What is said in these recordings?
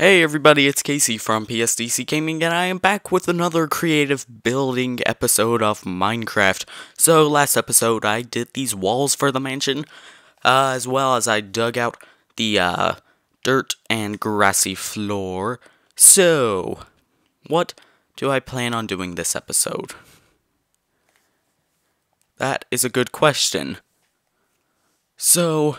Hey everybody, it's Casey from psdcgaming, and I am back with another creative building episode of Minecraft. So, last episode I did these walls for the mansion, as well as I dug out the dirt and grassy floor. So, what do I plan on doing this episode? That is a good question. So,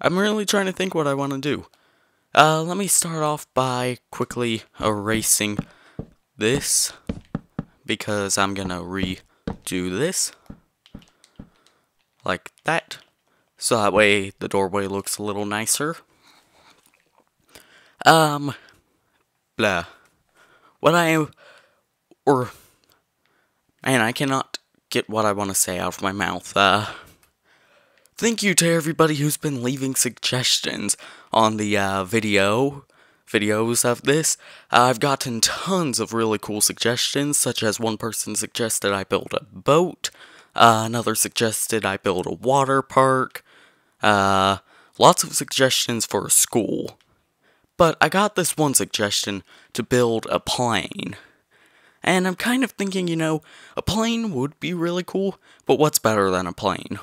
I'm really trying to think what I want to do. Let me start off by quickly erasing this, because I'm gonna redo this, like that, so that way the doorway looks a little nicer. Blah. Man, I cannot get what I want to say out of my mouth. Thank you to everybody who's been leaving suggestions on the videos of this. I've gotten tons of really cool suggestions, such as one person suggested I build a boat, another suggested I build a water park, lots of suggestions for a school. But I got this one suggestion to build a plane. And I'm kind of thinking, a plane would be really cool, but what's better than a plane?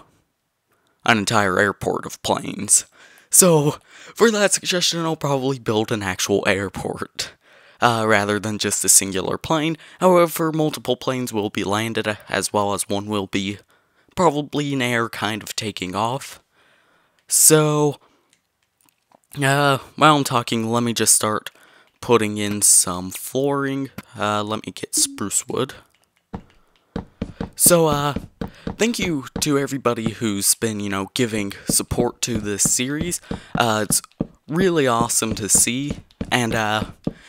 An entire airport of planes. So, for that suggestion, I'll probably build an actual airport, rather than just a singular plane. However, multiple planes will be landed, as well as one will be probably in air kind of taking off. So, while I'm talking, let me just start putting in some flooring. Let me get spruce wood. So, thank you to everybody who's been, giving support to this series. It's really awesome to see, and there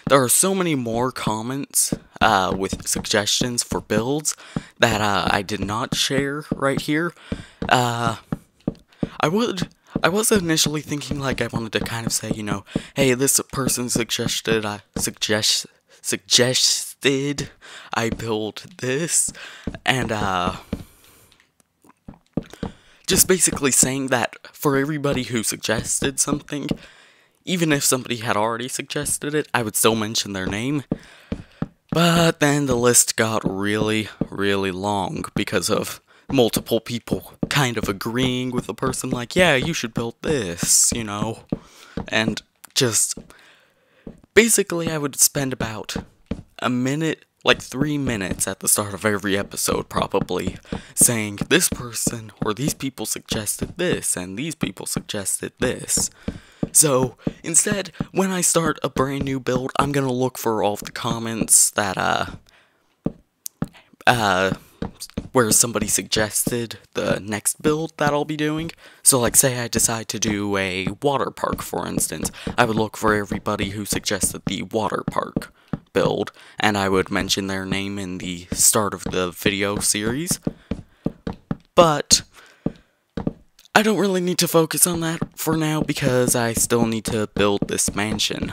are so many more comments with suggestions for builds that I did not share right here. I was initially thinking I wanted to kind of say, hey, this person suggested I build this, and just basically saying that for everybody who suggested something, even if somebody had already suggested it, I would still mention their name. But then the list got really, really long because of multiple people kind of agreeing with the person, yeah, you should build this, and just basically I would spend about a minute, 3 minutes at the start of every episode probably, saying this person or these people suggested this and these people suggested this. So instead, when I start a brand new build, I'm gonna look for all of the comments that where somebody suggested the next build that I'll be doing. So say I decide to do a water park, for instance, I would look for everybody who suggested the water park build, and I would mention their name in the start of the video series. But I don't really need to focus on that for now, because I still need to build this mansion.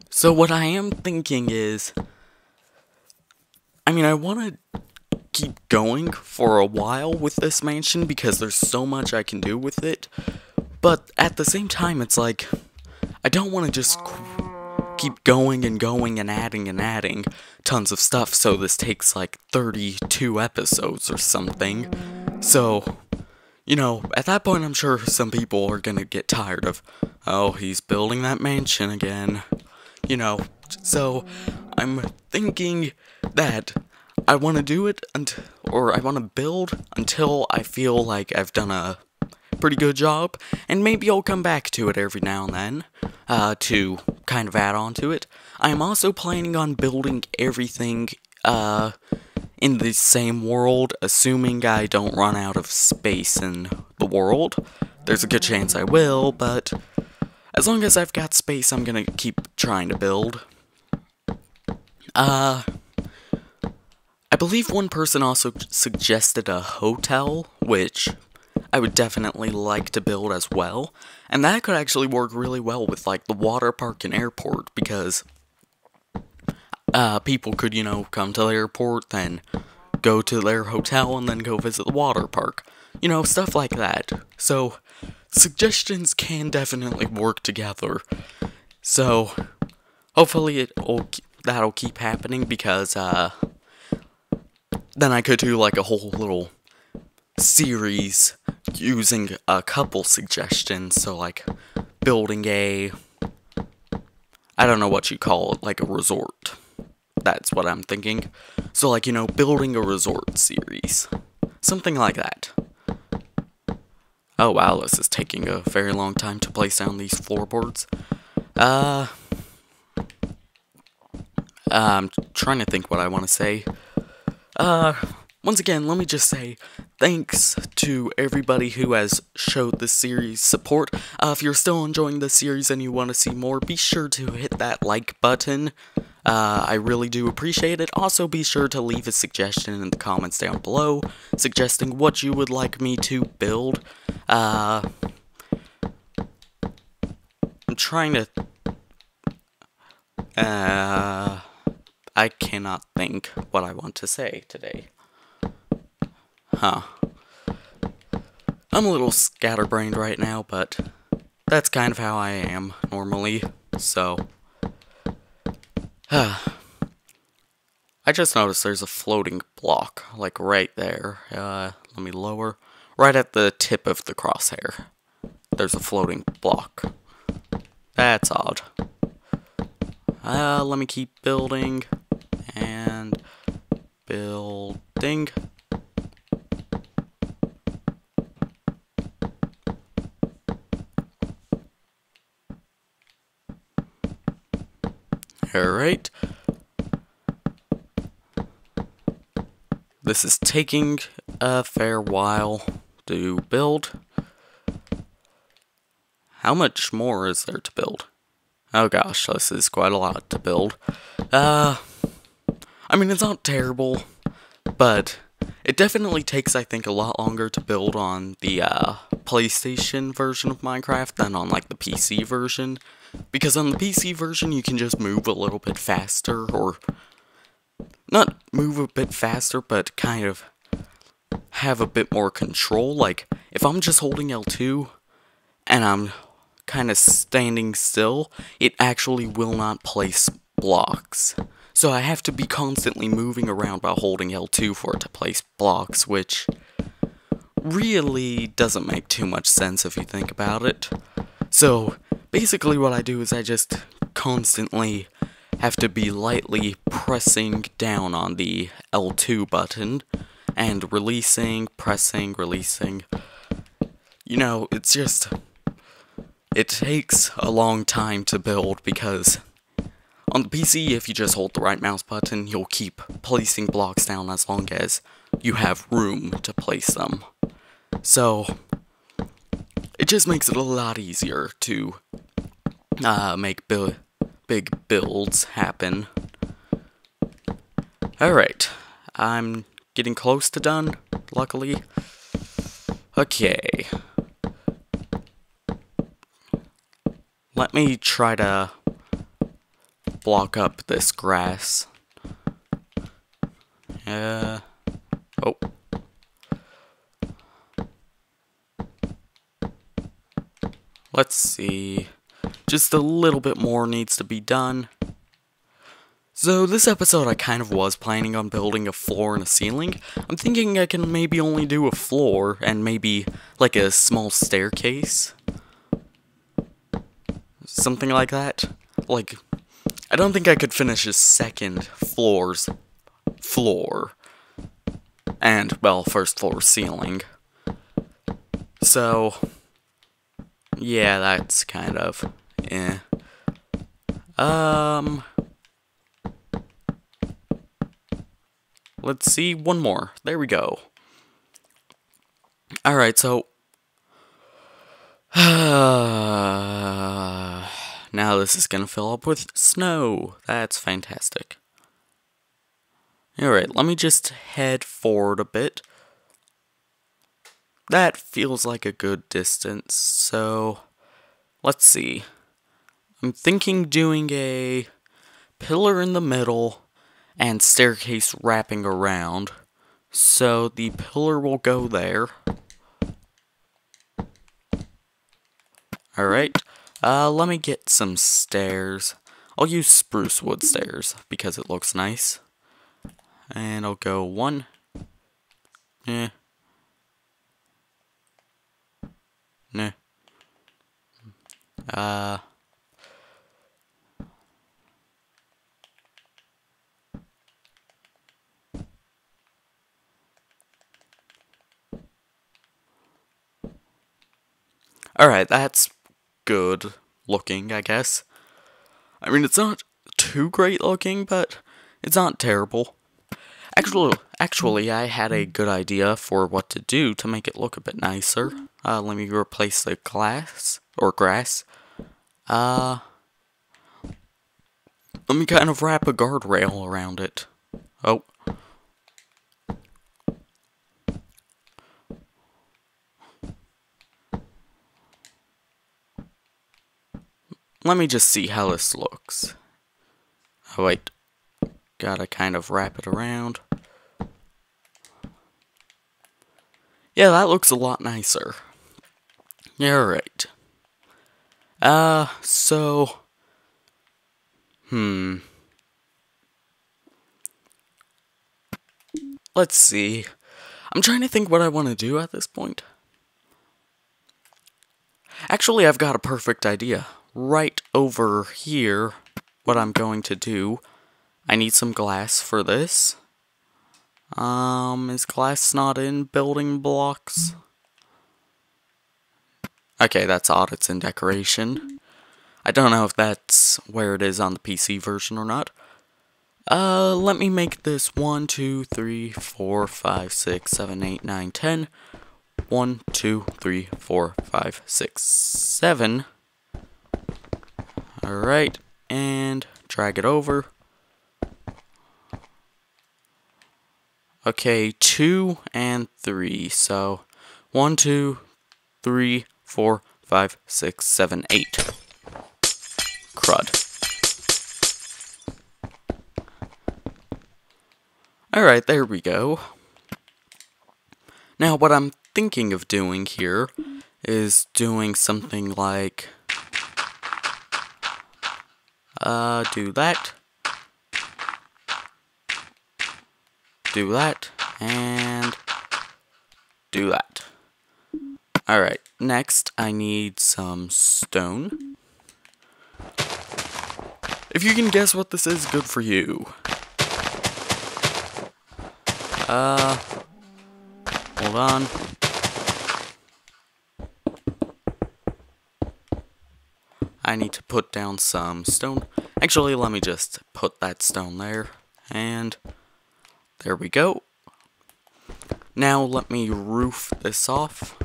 So what I am thinking is, I want to keep going for a while with this mansion because there's so much I can do with it, but at the same time it's I don't want to just keep going and going and adding tons of stuff, so this takes 32 episodes or something. So, at that point I'm sure some people are gonna get tired of, oh, he's building that mansion again, so I'm thinking that I want to do it or I want to build until I feel like I've done a pretty good job, and maybe I'll come back to it every now and then to kind of add on to it. I'm also planning on building everything in the same world, assuming I don't run out of space in the world. There's a good chance I will, but as long as I've got space, I'm gonna keep trying to build. I believe one person also suggested a hotel, which I would definitely like to build as well, and that could actually work really well with the water park and airport, because people could, come to the airport, then go to their hotel, and then go visit the water park. You know, stuff like that. So, suggestions can definitely work together. So, hopefully that'll keep happening, because, then I could do, like, a whole little series using a couple suggestions. So, like, building I don't know what you call it, like a resort. That's what I'm thinking. So, like, you know, building a resort series. Something like that. Oh wow, this is taking a very long time to place down these floorboards. I'm trying to think what I want to say. Once again, let me just say thanks to everybody who has showed this series support. If you're still enjoying this series and you want to see more, be sure to hit that like button. I really do appreciate it. Also, be sure to leave a suggestion in the comments down below, suggesting what you would like me to build. I'm trying to... I cannot think what I want to say today. Huh. I'm a little scatterbrained right now, but that's kind of how I am normally, so... I just noticed there's a floating block, like right there. Let me lower. Right at the tip of the crosshair. There's a floating block. That's odd. Let me keep building. And building. Alright. This is taking a fair while to build. How much more is there to build? Oh gosh, this is quite a lot to build. I mean, it's not terrible, but it definitely takes, I think, a lot longer to build on the PlayStation version of Minecraft than on, like, the PC version. Because on the PC version, you can just move a little bit faster, or not move a bit faster, but kind of have a bit more control. Like, if I'm just holding L2 and I'm kind of standing still, it actually will not place blocks. So I have to be constantly moving around while holding L2 for it to place blocks, which really doesn't make too much sense if you think about it. So basically what I do is I just constantly have to be lightly pressing down on the L2 button and releasing, pressing, releasing. You know, it's just... it takes a long time to build, because on the PC, if you just hold the right mouse button, you'll keep placing blocks down as long as you have room to place them. So it just makes it a lot easier to make big builds happen. Alright, I'm getting close to done, luckily. Okay. Let me try to block up this grass. Oh. Let's see. Just a little bit more needs to be done. So this episode I kind of was planning on building a floor and a ceiling. I'm thinking I can maybe only do a floor and maybe like a small staircase. Something like that. Like, I don't think I could finish a second floor. And, well, first floor ceiling. So, yeah, that's kind of, eh. Let's see, one more. There we go. Alright, so... now this is gonna fill up with snow. That's fantastic. Alright, let me just head forward a bit. That feels like a good distance, so... let's see. I'm thinking doing a pillar in the middle and staircase wrapping around. So the pillar will go there. Alright, let me get some stairs. I'll use spruce wood stairs because it looks nice. And I'll go 1. Nah. Nah. Alright, that's good looking, I guess. I mean, it's not too great looking, but it's not terrible. Actually, I had a good idea for what to do to make it look a bit nicer. Let me replace the glass, or grass. Let me kind of wrap a guardrail around it. Oh. Let me just see how this looks. Oh, wait. Gotta kind of wrap it around. Yeah, that looks a lot nicer. Yeah, alright. So... Let's see. I'm trying to think what I want to do at this point. Actually, I've got a perfect idea. Right over here, what I'm going to do, I need some glass for this. Is glass not in building blocks? Okay, that's odd, it's in decoration. I don't know if that's where it is on the PC version or not. Let me make this 1, 2, 3, 4, 5, 6, 7, 8, 9, 10. 1, 2, 3, 4, 5, 6, 7. Alright, and drag it over. Okay, 2 and 3, so 1, 2, 3, 4, 5, 6, 7, 8. Crud. Alright, there we go. Now, what I'm thinking of doing here is doing something like... do that. Do that. And... do that. Alright, next I need some stone. If you can guess what this is, good for you. Hold on. I need to put down some stone. Actually, let me just put that stone there. And there we go. Now let me roof this off.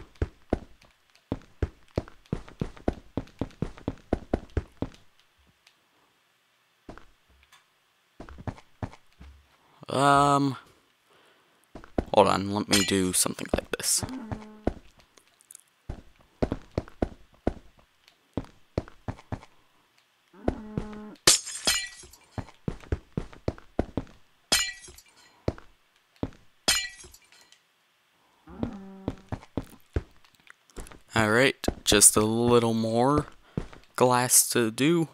Hold on, let me do something like this. Alright, just a little more glass to do.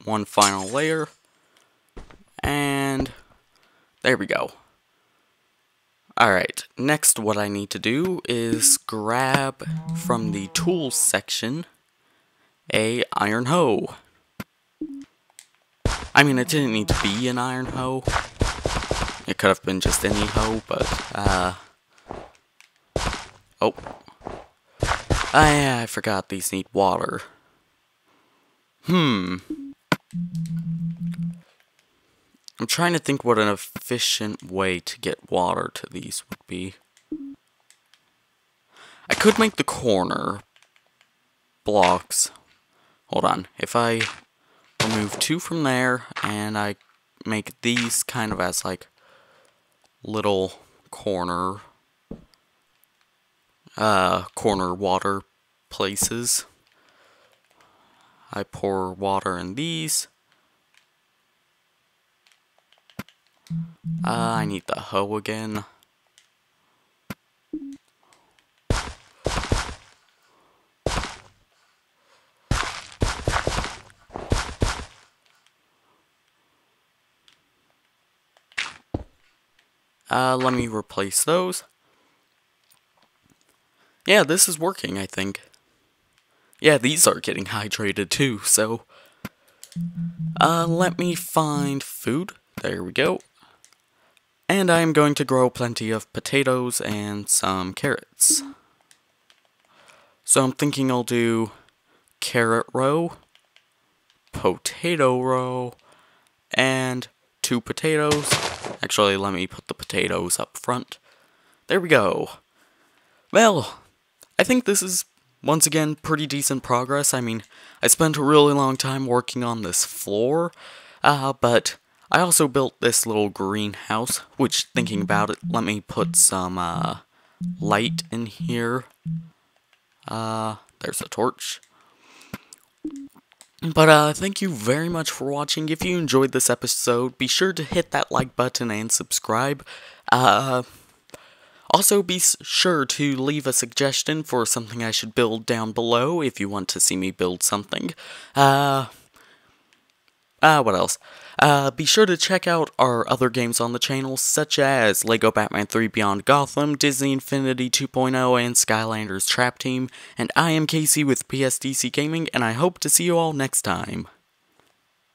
One final layer. And there we go. Alright, next what I need to do is grab from the tools section a iron hoe. I mean, it didn't need to be an iron hoe. It could have been just any hoe, but, oh. I forgot these need water. I'm trying to think what an efficient way to get water to these would be. I could make the corner blocks. Hold on. If I remove 2 from there, and I make these kind of as, like, little corner water places. I pour water in these. I need the hoe again. Let me replace those. Yeah, this is working, I think. Yeah, these are getting hydrated too, so... let me find food. There we go. And I am going to grow plenty of potatoes and some carrots. So I'm thinking I'll do carrot row, potato row, and 2 potatoes. Actually, let me put the potatoes up front. There we go. Well, I think this is, once again, pretty decent progress. I mean, I spent a really long time working on this floor, but I also built this little greenhouse, which, thinking about it, let me put some, light in here. There's a torch. But, thank you very much for watching. If you enjoyed this episode, be sure to hit that like button and subscribe. Also, be sure to leave a suggestion for something I should build down below if you want to see me build something. What else? Be sure to check out our other games on the channel, such as LEGO Batman 3 Beyond Gotham, Disney Infinity 2.0, and Skylanders Trap Team. And I am Casey with psdcgaming, and I hope to see you all next time.